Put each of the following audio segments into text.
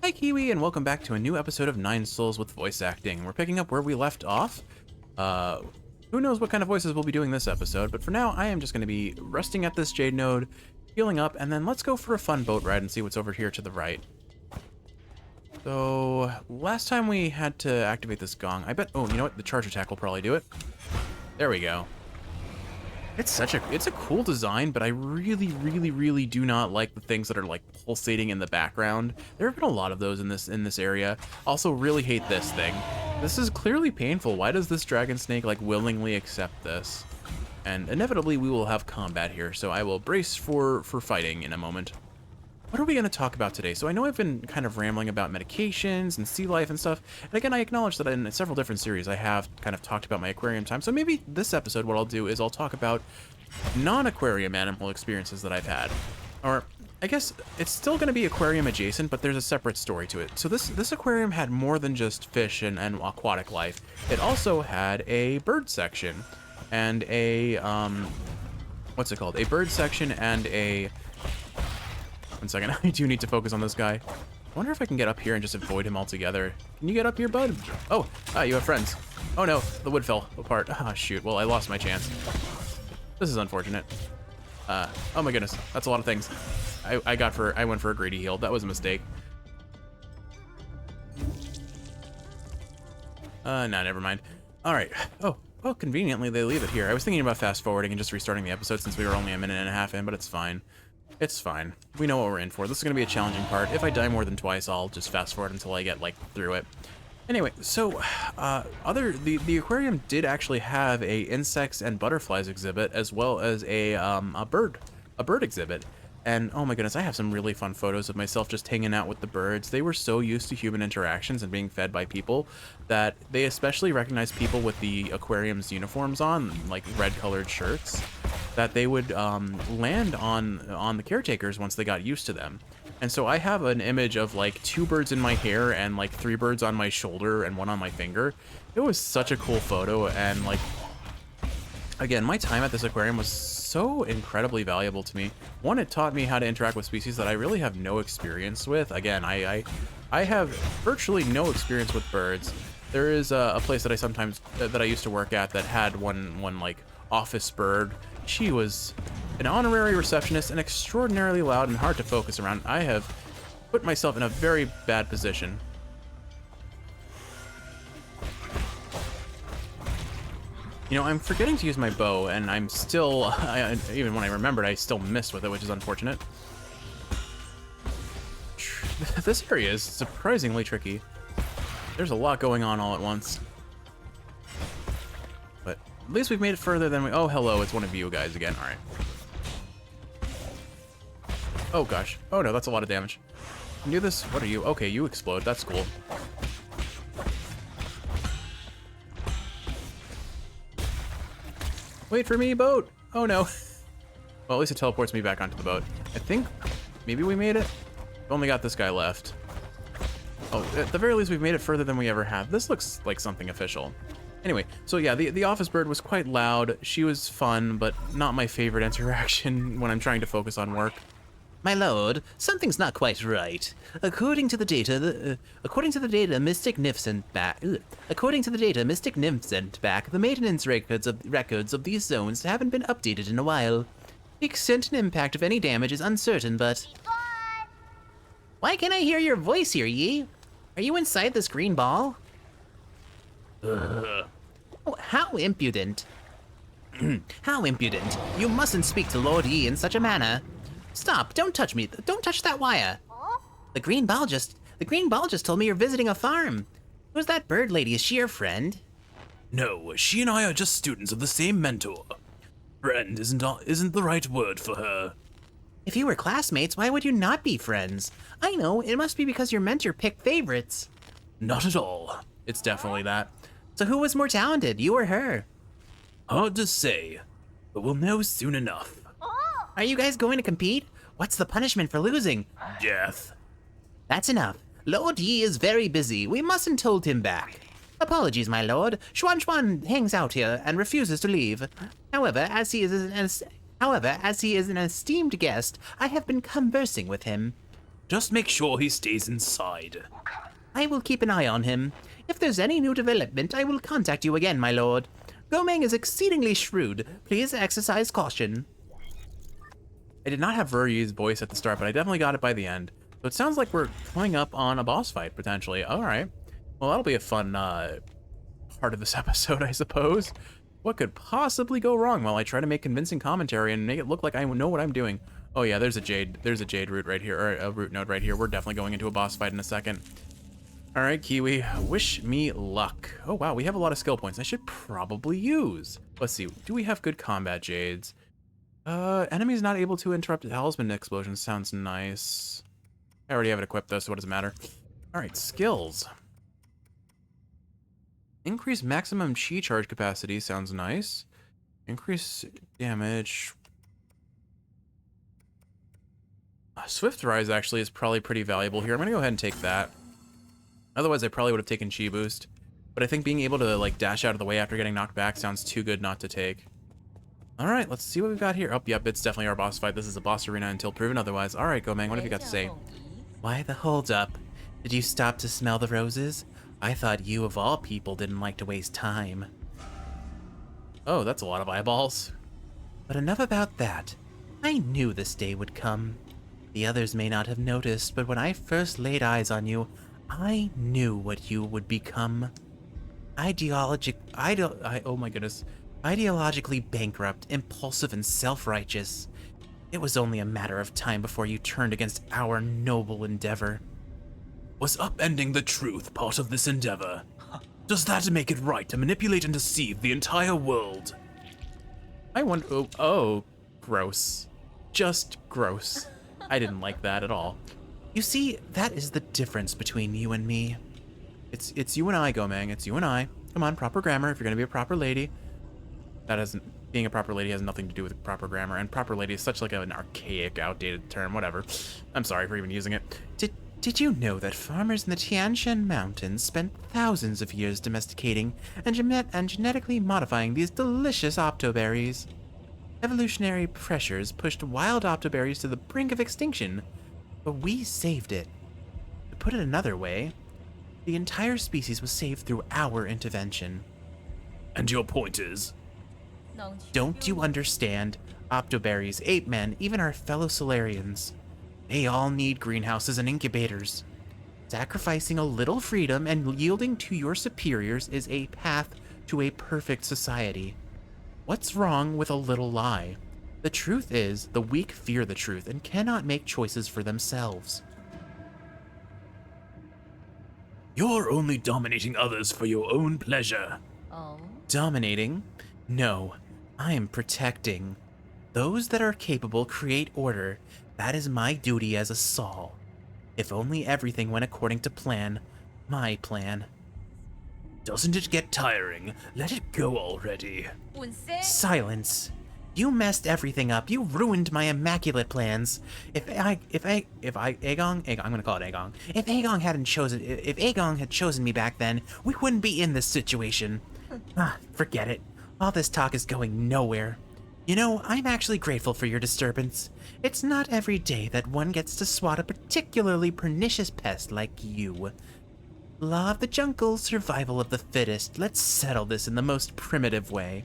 Hi Kiwi, and welcome back to a new episode of Nine Souls with voice acting. We're picking up where we left off. Who knows what kind of voices we'll be doing this episode, but for now I am just going to be resting at this jade node, healing up, and then let's go for a fun boat ride and see what's over here to the right. So, last time we had to activate this gong, I bet, oh, you know what, the charge attack will probably do it. There we go. It's a cool design, but I really do not like the things that are like pulsating in the background. There have been a lot of those in this area. Also really hate this thing. This is clearly painful. Why does this dragon snake like willingly accept this? And inevitably we will have combat here, so I will brace for fighting in a moment. What are we going to talk about today? So I know I've been kind of rambling about medications and sea life and stuff. And again, I acknowledge that in several different series I have kind of talked about my aquarium time. So maybe this episode what I'll do is I'll talk about non-aquarium animal experiences that I've had. Or I guess it's still going to be aquarium adjacent, but there's a separate story to it. So this aquarium had more than just fish and aquatic life. It also had a bird section and a, what's it called? A bird section and a... One second, I do need to focus on this guy. I wonder if I can get up here and just avoid him altogether. Can you get up here, bud? Oh, you have friends. Oh no, the wood fell apart. Ah, shoot. Well, I lost my chance. This is unfortunate. Oh my goodness, that's a lot of things. I went for a greedy heal. That was a mistake. No, never mind. All right. Oh, well, conveniently they leave it here. I was thinking about fast forwarding and just restarting the episode since we were only a minute and a half in, but it's fine. It's fine. We know what we're in for. This is going to be a challenging part. If I die more than twice, I'll just fast forward until I get, like, through it. Anyway, so, the aquarium did actually have a insects and butterflies exhibit, as well as a bird exhibit. And, oh my goodness, I have some really fun photos of myself just hanging out with the birds. They were so used to human interactions and being fed by people that they especially recognized people with the aquarium's uniforms on, like red-colored shirts, that they would land on the caretakers once they got used to them. And so I have an image of like 2 birds in my hair and like 3 birds on my shoulder and 1 on my finger. It was such a cool photo, and like, again, my time at this aquarium was so incredibly valuable to me. One, it taught me how to interact with species that I really have no experience with. Again, I have virtually no experience with birds. There is a place that I used to work at that had one like office bird. She was an honorary receptionist and extraordinarily loud and hard to focus around. I have put myself in a very bad position. You know, I'm forgetting to use my bow, and I'm still, even when I remembered, I still missed with it, which is unfortunate. This area is surprisingly tricky. There's a lot going on all at once. But at least we've made it further than we... Oh, hello, it's one of you guys again. All right. Oh, gosh. Oh, no, that's a lot of damage. Can you do this? What are you? Okay, you explode. That's cool. Wait for me, boat! Oh no. Well, at least it teleports me back onto the boat. I think maybe we made it? We've only got this guy left. Oh, at the very least we've made it further than we ever have. This looks like something official. Anyway, so yeah, the office bird was quite loud. She was fun, but not my favorite interaction when I'm trying to focus on work. My lord, something's not quite right. According to the data, Mystic Nymphs sent back, the maintenance records of these zones haven't been updated in a while. The extent and impact of any damage is uncertain, but... Why can't I hear your voice here, Yee? Are you inside this green ball? Oh, how impudent. How impudent. You mustn't speak to Lord Yi in such a manner. Stop, don't touch me. Don't touch that wire. The green ball just told me you're visiting a farm. Who's that bird lady? Is she your friend? No, she and I are just students of the same mentor. Friend isn't the right word for her. If you were classmates, why would you not be friends? I know, it must be because your mentor picked favorites. Not at all. It's definitely that. So who was more talented, you or her? Hard to say, but we'll know soon enough. Are you guys going to compete? What's the punishment for losing? Death. That's enough. Lord Yi is very busy. We mustn't hold him back. Apologies, my lord. Xuan hangs out here and refuses to leave. However, as he is an esteemed guest, I have been conversing with him. Just make sure he stays inside. I will keep an eye on him. If there's any new development, I will contact you again, my lord. Gomeng is exceedingly shrewd. Please exercise caution. I did not have Veryi's voice at the start, but I definitely got it by the end. So it sounds like we're coming up on a boss fight, potentially. All right. Well, that'll be a fun part of this episode, I suppose. What could possibly go wrong while I try to make convincing commentary and make it look like I know what I'm doing? Oh yeah, there's a jade root right here, or a root node right here. We're definitely going into a boss fight in a second. All right, Kiwi, wish me luck. Oh wow, we have a lot of skill points I should probably use. Let's see, do we have good combat jades? Enemies not able to interrupt the talisman explosion sounds nice. I already have it equipped though, so what does it matter? All right, skills. Increase maximum chi charge capacity sounds nice. Increase damage. Swift Rise actually is probably pretty valuable here. I'm gonna go ahead and take that. Otherwise, I probably would have taken Chi Boost. But I think being able to like dash out of the way after getting knocked back sounds too good not to take. All right, let's see what we've got here. Oh, yep, it's definitely our boss fight. This is a boss arena until proven otherwise. All right, Gomeng, what have you got to say? Why the holdup? Did you stop to smell the roses? I thought you, of all people, didn't like to waste time. Oh, that's a lot of eyeballs. But enough about that. I knew this day would come. The others may not have noticed, but when I first laid eyes on you, I knew what you would become. Oh my goodness. Ideologically bankrupt, impulsive, and self-righteous. It was only a matter of time before you turned against our noble endeavor. Was upending the truth part of this endeavor? Does that make it right to manipulate and deceive the entire world? I wonder. Oh, gross. Just gross. I didn't like that at all. You see, that is the difference between you and me. It's you and I, Gomeng. It's you and I. Come on, proper grammar if you're gonna be a proper lady. That hasn't. Being a proper lady has nothing to do with proper grammar, and proper lady is such like an archaic, outdated term. Whatever. I'm sorry for even using it. Did you know that farmers in the Tian Shan Mountains spent thousands of years domesticating and genetically modifying these delicious optoberries? Evolutionary pressures pushed wild optoberries to the brink of extinction, but we saved it. To put it another way, the entire species was saved through our intervention. And your point is? Don't you understand? Optoberries, ape men, even our fellow Solarians. They all need greenhouses and incubators. Sacrificing a little freedom and yielding to your superiors is a path to a perfect society. What's wrong with a little lie? The truth is, the weak fear the truth and cannot make choices for themselves. You're only dominating others for your own pleasure. Dominating? No, I am protecting. Those that are capable create order. That is my duty as a Sol. If only everything went according to plan. My plan. Doesn't it get tiring? Let it go already. Silence. You messed everything up. You ruined my immaculate plans. If Aegong, I'm gonna call it Aegong. If Aegong had chosen me back then, we wouldn't be in this situation. Forget it. All this talk is going nowhere. You know, I'm actually grateful for your disturbance. It's not every day that one gets to swat a particularly pernicious pest like you. Law of the jungle, survival of the fittest. Let's settle this in the most primitive way.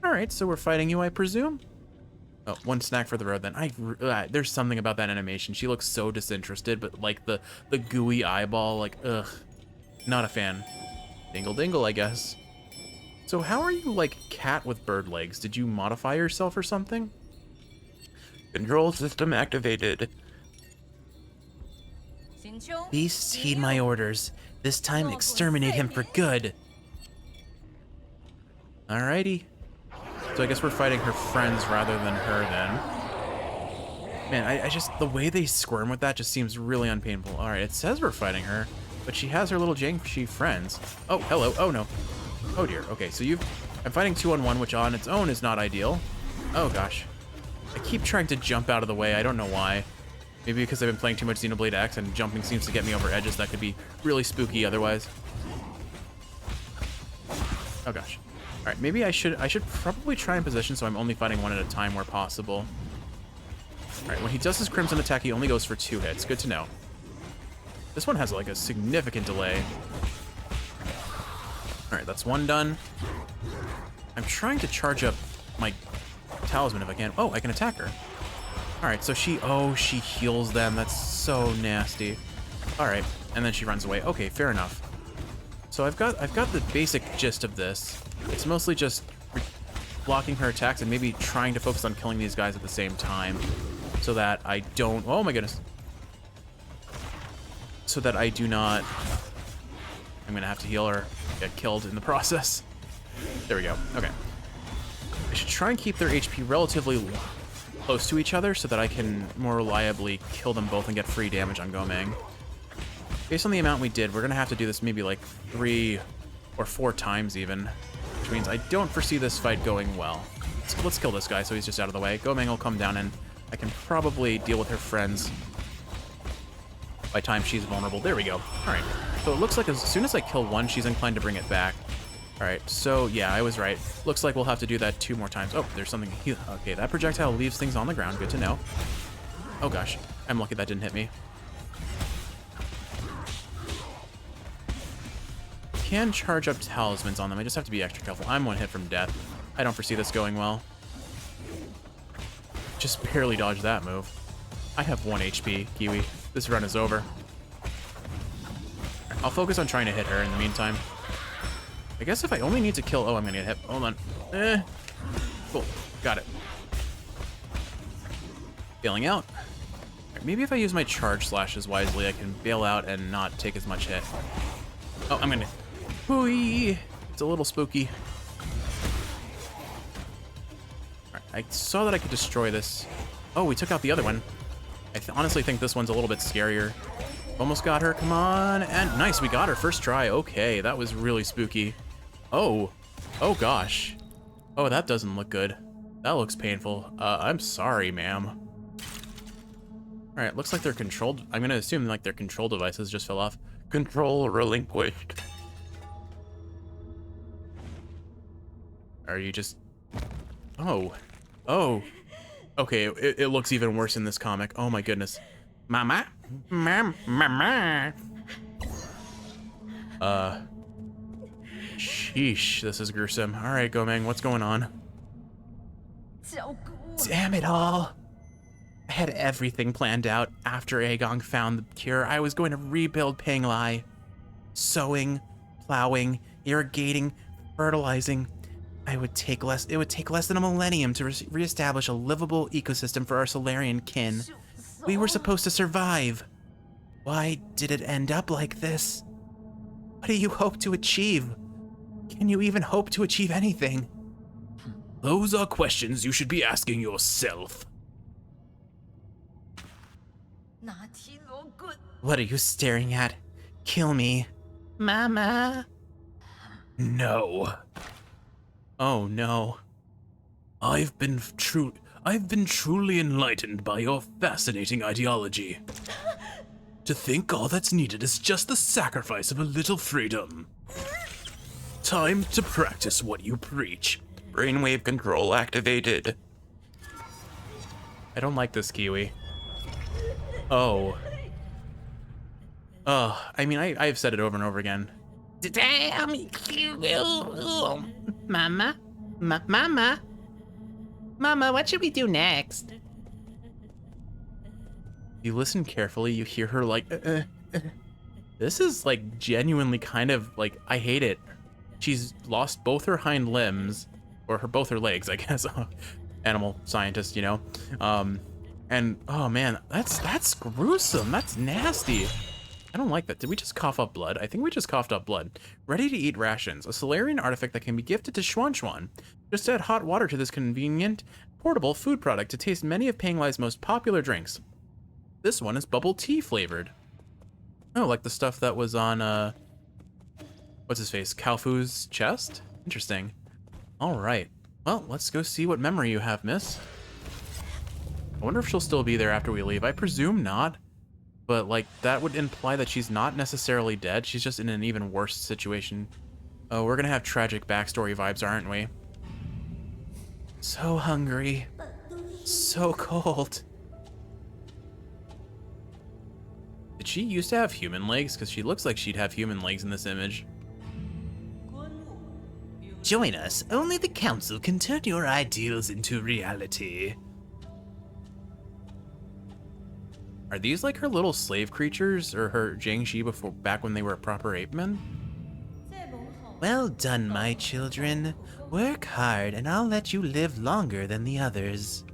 All right, so we're fighting you, I presume? Oh, one snack for the road then. There's something about that animation. She looks so disinterested, but like the gooey eyeball, like, ugh. Not a fan. Dingle dingle, I guess. So how are you like cat with bird legs? Did you modify yourself or something? Control system activated. Beasts heed my orders. This time exterminate him for good. Alrighty. So I guess we're fighting her friends rather than her then. Man, I just, the way they squirm with that just seems really unpainful. Alright, it says we're fighting her, but she has her little janky friends. Oh, hello. Oh no. Oh dear. Okay, so I'm fighting 2-on-1, which on its own is not ideal. Oh gosh. I keep trying to jump out of the way. I don't know why. Maybe because I've been playing too much Xenoblade X and jumping seems to get me over edges that could be really spooky otherwise. Oh gosh. All right, maybe I should probably try and position so I'm only fighting one at a time where possible. Alright, when he does his Crimson attack, he only goes for 2 hits. Good to know. This one has like a significant delay. Alright, that's 1 done. I'm trying to charge up my talisman if I can. Oh, I can attack her. Alright, so she heals them. That's so nasty. Alright, and then she runs away. Okay, fair enough. So I've got the basic gist of this. It's mostly just blocking her attacks and maybe trying to focus on killing these guys at the same time so that I don't, oh my goodness. So that I do not, I'm gonna have to heal her, get killed in the process. There we go, okay. I should try and keep their HP relatively close to each other so that I can more reliably kill them both and get free damage on Gomang. Based on the amount we did, we're gonna have to do this maybe like 3 or 4 times even, which means I don't foresee this fight going well. Let's kill this guy so he's just out of the way. Gomang will come down and I can probably deal with her friends by the time she's vulnerable. There we go. All right, so it looks like as soon as I kill one, she's inclined to bring it back. All right, so yeah, I was right. Looks like we'll have to do that 2 more times. Oh, there's something. Okay, that projectile leaves things on the ground. Good to know. Oh gosh, I'm lucky that didn't hit me. Can charge up talismans on them. I just have to be extra careful. I'm 1 hit from death. I don't foresee this going well. Just barely dodged that move. I have 1 HP, Kiwi. This run is over. I'll focus on trying to hit her in the meantime. I guess if I only need to kill... Oh, I'm gonna get hit. Hold on. Cool. Got it. Bailing out. Right, maybe if I use my charge slashes wisely, I can bail out and not take as much hit. Oh, I'm gonna... Hooey! It's a little spooky. Alright, I saw that I could destroy this. Oh, we took out the other one. I honestly think this one's a little bit scarier. Almost got her, come on, and nice, we got her first try. Okay, that was really spooky. Oh gosh. Oh, that doesn't look good. That looks painful. I'm sorry, ma'am. All right, looks like they're controlled. I'm gonna assume like their control devices just fell off. Control relinquished. Are you just, oh. Okay, it looks even worse in this comic. Oh my goodness. Mama? Mama. Sheesh, this is gruesome. All right, Gomang, what's going on? Damn it all. I had everything planned out after Aegon found the cure. I was going to rebuild Penglai. Sowing, plowing, irrigating, fertilizing. It would take less than a millennium to reestablish a livable ecosystem for our Solarian kin. We were supposed to survive. Why did it end up like this? What do you hope to achieve? Can you even hope to achieve anything? Those are questions you should be asking yourself. What are you staring at? Kill me. Mama. No. Oh no. I've been truly enlightened by your fascinating ideology. To think all that's needed is just the sacrifice of a little freedom. Time to practice what you preach. Brainwave control activated. I don't like this, Kiwi. Oh. I mean, I've said it over and over again. Damn. Mama? Mama? Mama, what should we do next? You listen carefully, you hear her like, This is like genuinely kind of like, I hate it. She's lost both her hind limbs, or both her legs, I guess. Animal scientist, you know? And oh man, that's gruesome. That's nasty. I don't like that. Did we just cough up blood? I think we just coughed up blood. Ready to eat rations, a Solarian artifact that can be gifted to Xuan. Just add hot water to this convenient, portable food product to taste many of Penglai's most popular drinks. This one is bubble tea flavored. Oh, like the stuff that was on, what's his face? Kalfu's chest? Interesting. All right. Well, let's go see what memory you have, miss. I wonder if she'll still be there after we leave. I presume not. But, like, that would imply that she's not necessarily dead. She's just in an even worse situation. Oh, we're gonna have tragic backstory vibes, aren't we? So hungry. So cold. Did she used to have human legs? Because she looks like she'd have human legs in this image. Join us. Only the council can turn your ideals into reality. Are these like her little slave creatures, or her Jiangxi before, back when they were proper ape men? Well done, my children. Work hard, and I'll let you live longer than the others.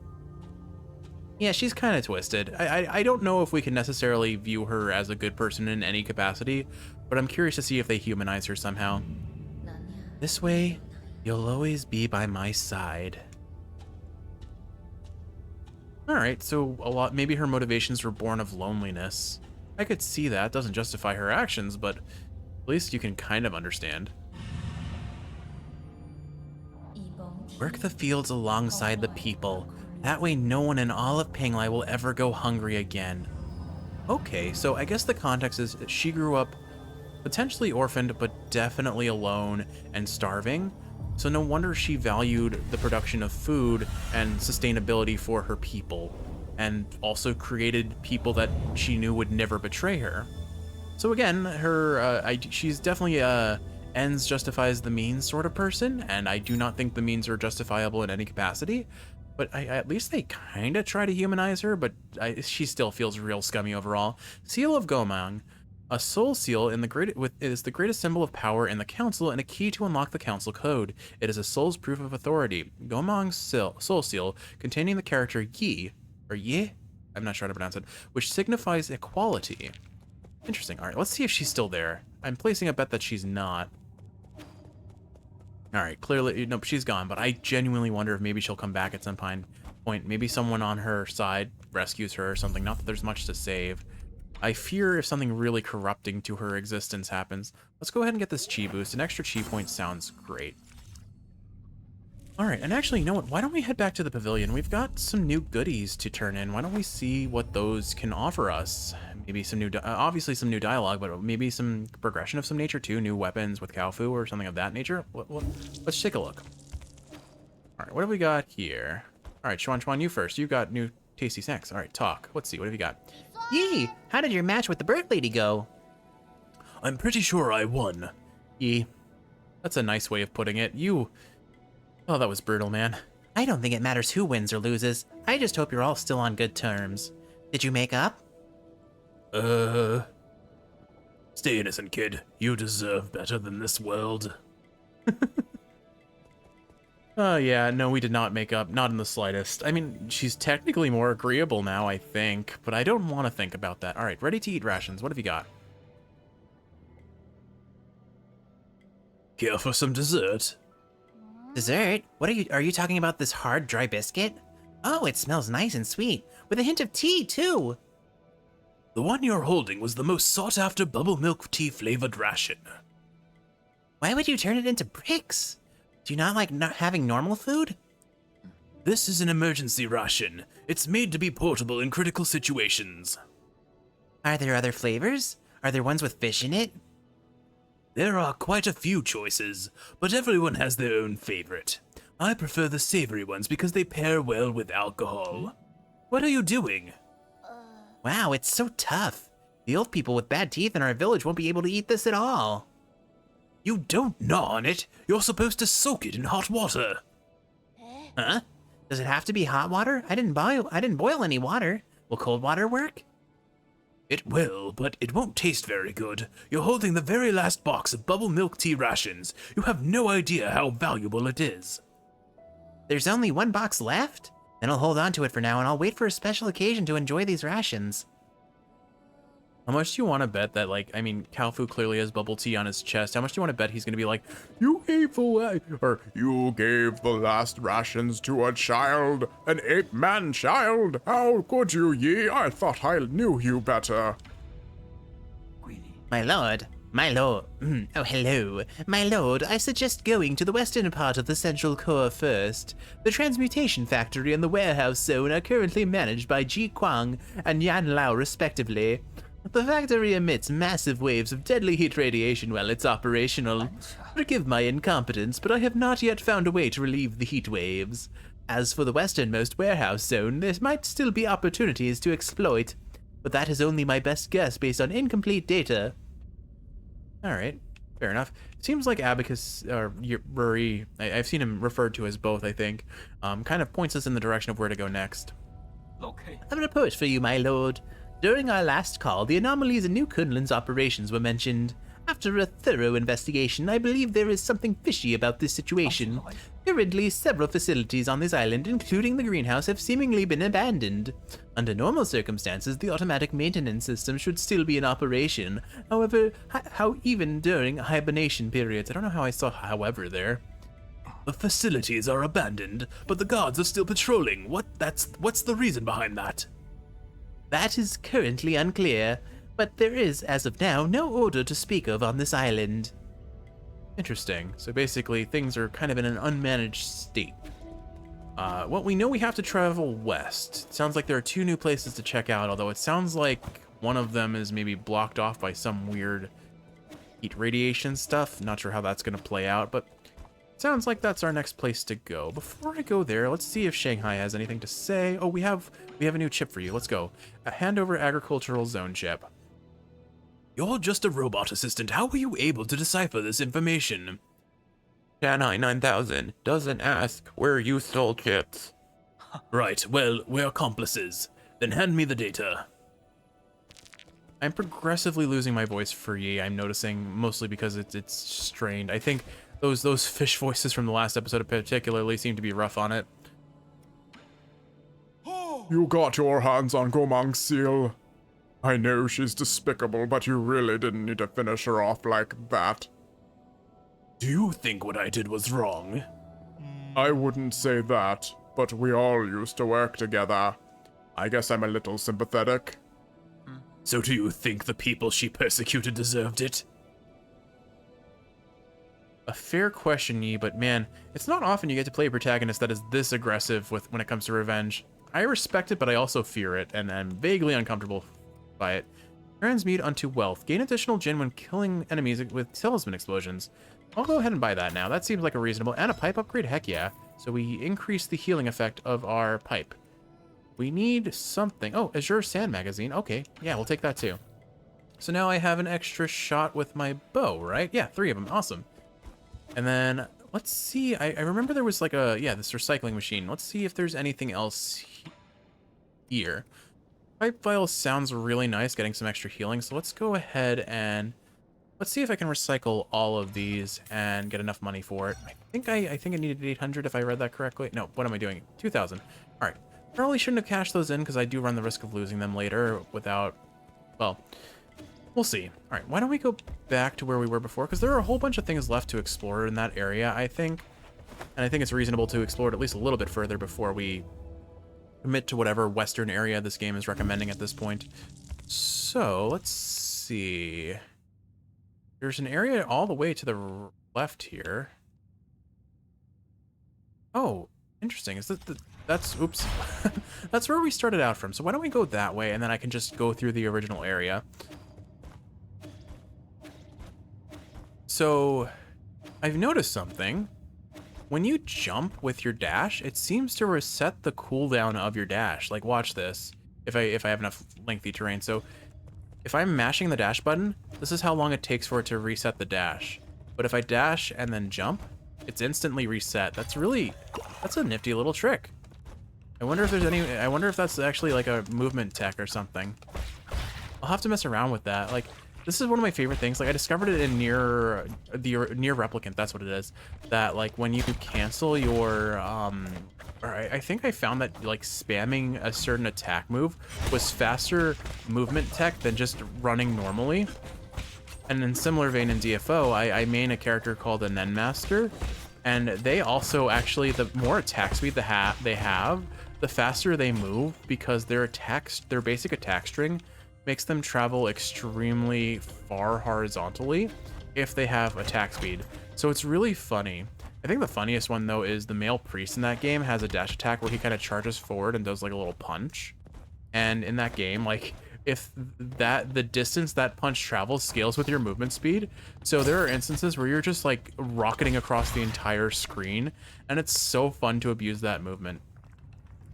Yeah, she's kind of twisted. I don't know if we can necessarily view her as a good person in any capacity, but I'm curious to see if they humanize her somehow. This way, you'll always be by my side. Alright, so maybe her motivations were born of loneliness. I could see that. Doesn't justify her actions, but at least you can kind of understand. Work the fields alongside the people. That way no one in all of Penglai will ever go hungry again. Okay, so I guess the context is she grew up potentially orphaned, but definitely alone and starving. So no wonder she valued the production of food and sustainability for her people, and also created people that she knew would never betray her. So again, she's definitely ends justifies the means sort of person, and I do not think the means are justifiable in any capacity. But at least they kind of try to humanize her, but she still feels real scummy overall. Seal of Gomang. A soul seal is the greatest symbol of power in the council and a key to unlock the council code. It is a soul's proof of authority. Gomang's soul seal, containing the character Yi, or Ye, I'm not sure how to pronounce it, which signifies equality. Interesting. All right, let's see if she's still there. I'm placing a bet that she's not. All right, clearly, nope, she's gone, but I genuinely wonder if maybe she'll come back at some point. Maybe someone on her side rescues her or something. Not that there's much to save. I fear if something really corrupting to her existence happens. Let's go ahead and get this chi boost. An extra chi point sounds great. All right, and actually, you know what? Why don't we head back to the pavilion? We've got some new goodies to turn in. Why don't we see what those can offer us? Maybe some new, obviously some new dialogue, but maybe some progression of some nature too. New weapons with Kaofu or something of that nature. Let's take a look. All right, what have we got here? All right, Chuan, you first. You got new tasty snacks. All right, talk. Let's see. What have you got? Yee, how did your match with the bird lady go? I'm pretty sure I won. Yee. That's a nice way of putting it. Oh, that was brutal, man. I don't think it matters who wins or loses. I just hope you're all still on good terms. Did you make up? Stay innocent, kid. You deserve better than this world. Yeah, no, we did not make up. Not in the slightest. I mean, she's technically more agreeable now, I think, but I don't want to think about that. All right, ready to eat rations. What have you got? Care for some dessert? Dessert? What are you talking about, this hard, dry biscuit? Oh, it smells nice and sweet, with a hint of tea, too. The one you're holding was the most sought-after bubble milk tea flavored ration. Why would you turn it into bricks? Do you not like not having normal food? This is an emergency ration. It's made to be portable in critical situations. Are there other flavors? Are there ones with fish in it? There are quite a few choices, but everyone has their own favorite. I prefer the savory ones because they pair well with alcohol. What are you doing? Wow, it's so tough. The old people with bad teeth in our village won't be able to eat this at all. You don't gnaw on it. You're supposed to soak it in hot water. Huh? Does it have to be hot water? I didn't boil any water. Will cold water work? It will, but it won't taste very good. You're holding the very last box of bubble milk tea rations. You have no idea how valuable it is. There's only one box left? Then I'll hold on to it for now and I'll wait for a special occasion to enjoy these rations. How much do you want to bet that, like, I mean, Kaofu clearly has bubble tea on his chest. How much do you want to bet he's going to be like, you gave the last rations to a child, an ape-man child? How could you, Yi? I thought I knew you better. My lord, oh hello. My lord, I suggest going to the western part of the central core first. The transmutation factory and the warehouse zone are currently managed by Ji Kwang and Yan Lao respectively. The factory emits massive waves of deadly heat radiation while it's operational. Forgive my incompetence, but I have not yet found a way to relieve the heat waves. As for the westernmost warehouse zone, there might still be opportunities to exploit. but that is only my best guess based on incomplete data. All right, fair enough. Seems like Abacus or Rory, I've seen him referred to as both, I think, kind of points us in the direction of where to go next. A report for you, my lord. During our last call, the anomalies in New Kunlun's operations were mentioned. After a thorough investigation, I believe there is something fishy about this situation. Currently, several facilities on this island, including the greenhouse, have seemingly been abandoned. Under normal circumstances, the automatic maintenance system should still be in operation. However, how even during hibernation periods, I don't know how I saw however there. The facilities are abandoned, but the guards are still patrolling. What's the reason behind that? That is currently unclear, but there is, as of now, no order to speak of on this island. Interesting. So basically, things are kind of in an unmanaged state. Well, we know we have to travel west. It sounds like there are 2 new places to check out, although it sounds like one of them is maybe blocked off by some weird heat radiation stuff. Not sure how that's going to play out, but it sounds like that's our next place to go. Before I go there, let's see if Shanghai has anything to say. Oh, we have a new chip for you. Let's go. A handover agricultural zone chip. You're just a robot assistant. How were you able to decipher this information? Shanghai 9000 doesn't ask where you stole chips. Right, well, we're accomplices. Then hand me the data. I'm progressively losing my voice for Yi, I'm noticing, mostly because it's strained. I think those fish voices from the last episode particularly seem to be rough on it. You got your hands on Gomang's seal. I know she's despicable, but you really didn't need to finish her off like that. Do you think what I did was wrong? I wouldn't say that, but we all used to work together. I guess I'm a little sympathetic. So do you think the people she persecuted deserved it? A fair question, Yi, but man, it's not often you get to play a protagonist that is this aggressive when it comes to revenge. I respect it, but I also fear it, and I'm vaguely uncomfortable by it. Transmute unto wealth. Gain additional Jin when killing enemies with talisman explosions. I'll go ahead and buy that now. That seems like a reasonable... And a pipe upgrade? Heck yeah. So we increase the healing effect of our pipe. We need something. Oh, Azure Sand Magazine. Okay. Yeah, we'll take that too. So now I have an extra shot with my bow, right? Yeah, 3 of them. Awesome. And then, let's see. I remember there was like this recycling machine. Let's see if there's anything else here. Pipe vial sounds really nice, getting some extra healing. So let's go ahead and let's see if I can recycle all of these and get enough money for it. I think I needed 800 if I read that correctly. No, what am I doing? 2,000. All right. Probably shouldn't have cashed those in because I do run the risk of losing them later without, well, we'll see. All right, why don't we go back to where we were before? Because there are a whole bunch of things left to explore in that area, I think. And I think it's reasonable to explore it at least a little bit further before we commit to whatever western area this game is recommending at this point. So, let's see. There's an area all the way to the left here. Oh, interesting. Is that that's, oops. That's where we started out from. So why don't we go that way, and then I can just go through the original area. So, I've noticed something. When you jump with your dash, it seems to reset the cooldown of your dash. Like, watch this. If I have enough lengthy terrain. So, if I'm mashing the dash button, this is how long it takes for it to reset the dash. But if I dash and then jump, it's instantly reset. That's a nifty little trick. I wonder if that's actually like a movement tech or something. I'll have to mess around with that. Like, this is one of my favorite things. Like, I discovered it in near replicant. That's what it is. That like when you cancel your or I think I found that like spamming a certain attack move was faster movement tech than just running normally. And in similar vein in DFO, I main a character called a Nen Master, and they also actually, the more attack speed they have, the faster they move, because their basic attack string makes them travel extremely far horizontally if they have attack speed. So it's really funny. I think the funniest one though is the male priest in that game has a dash attack where he kind of charges forward and does like a little punch. And in that game, like, if the distance that punch travels scales with your movement speed. So there are instances where you're just like rocketing across the entire screen, and it's so fun to abuse that movement.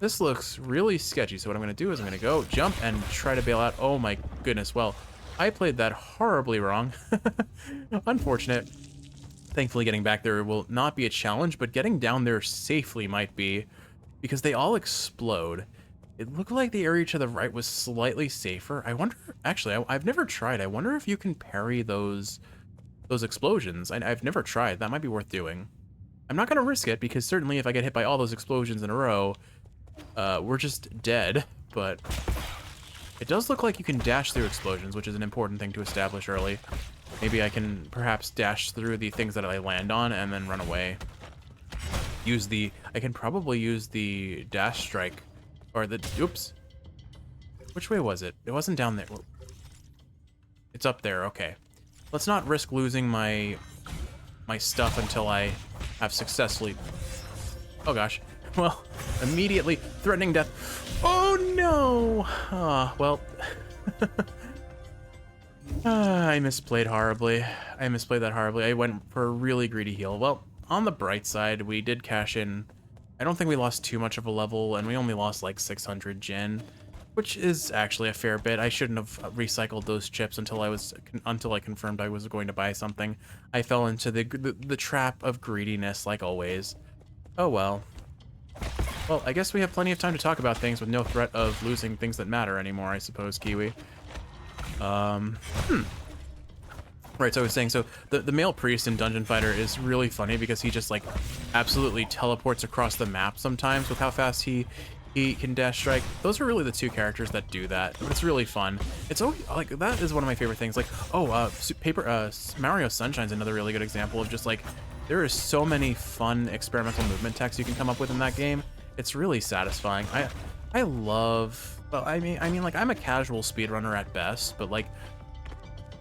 This looks really sketchy. So what I'm going to do is I'm going to go jump and try to bail out. Oh my goodness. Well, I played that horribly wrong. Unfortunate. Thankfully, getting back there will not be a challenge, but getting down there safely might be, because they all explode. It looked like the area to the right was slightly safer. I wonder, actually, I've never tried. I wonder if you can parry those explosions. I've never tried. That might be worth doing. I'm not going to risk it, because certainly if I get hit by all those explosions in a row, we're just dead. But it does look like you can dash through explosions, which is an important thing to establish early. Maybe I can perhaps dash through the things that I land on and then run away. I can probably use the dash strike. Or the, oops. Which way was it? It wasn't down there. It's up there, okay. Let's not risk losing my stuff until I have successfully... Oh gosh. Well, immediately threatening death. Oh no! Well... I misplayed horribly. I misplayed that horribly. I went for a really greedy heal. Well, on the bright side, we did cash in. I don't think we lost too much of a level, and we only lost like 600 gen, which is actually a fair bit. I shouldn't have recycled those chips until I confirmed I was going to buy something. I fell into the trap of greediness, like always. Oh well. Well, I guess we have plenty of time to talk about things with no threat of losing things that matter anymore, I suppose, Kiwi. Right, so I was saying, so the male priest in Dungeon Fighter is really funny because he just like absolutely teleports across the map sometimes with how fast he can dash strike. Those are really the two characters that do that. It's really fun. It's always, like, that is one of my favorite things. Like, Mario Sunshine's another really good example of just like, there is so many fun experimental movement techs you can come up with in that game. It's really satisfying. I love, well, I mean, like, I'm a casual speedrunner at best, but like,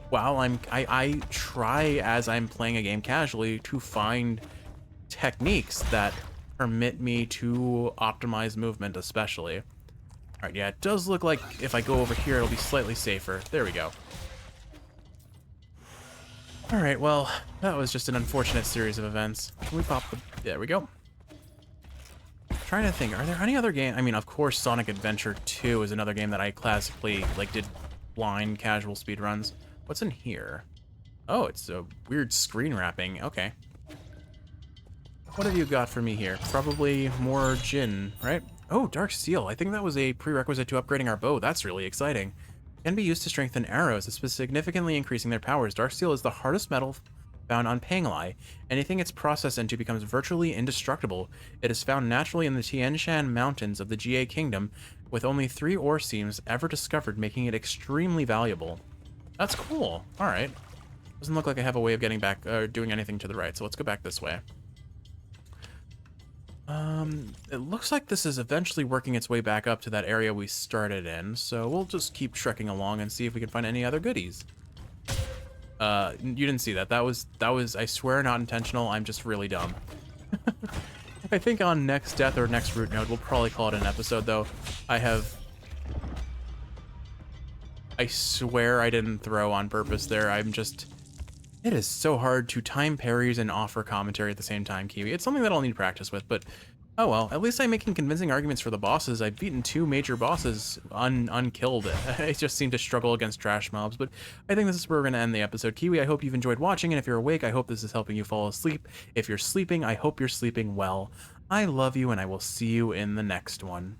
while I try as I'm playing a game casually to find techniques that permit me to optimize movement, especially. All right, yeah, it does look like if I go over here, it'll be slightly safer. There we go. All right, well, that was just an unfortunate series of events. Can we pop the... There we go. Trying to think, are there any other games? I mean, of course, Sonic Adventure 2 is another game that I classically, like, did blind casual speedruns. What's in here? Oh, it's a weird screen wrapping. Okay. What have you got for me here? Probably more Jin, right? Oh, Dark Steel. I think that was a prerequisite to upgrading our bow. That's really exciting. Can be used to strengthen arrows, significantly increasing their powers. Dark Steel is the hardest metal found on Panglai. Anything it's processed into becomes virtually indestructible. It is found naturally in the Tian Shan Mountains of the GA Kingdom, with only 3 ore seams ever discovered, making it extremely valuable. That's cool. All right. Doesn't look like I have a way of getting back, doing anything to the right, so let's go back this way. It looks like this is eventually working its way back up to that area we started in, so we'll just keep trekking along and see if we can find any other goodies. You didn't see that. That was, I swear, not intentional. I'm just really dumb. I think on next death or next route node, we'll probably call it an episode, though. I swear I didn't throw on purpose there. It is so hard to time parries and offer commentary at the same time, Kiwi. It's something that I'll need practice with, but oh well. At least I'm making convincing arguments for the bosses. I've beaten 2 major bosses unkilled. I just seem to struggle against trash mobs, but I think this is where we're going to end the episode. Kiwi, I hope you've enjoyed watching, and if you're awake, I hope this is helping you fall asleep. If you're sleeping, I hope you're sleeping well. I love you, and I will see you in the next one.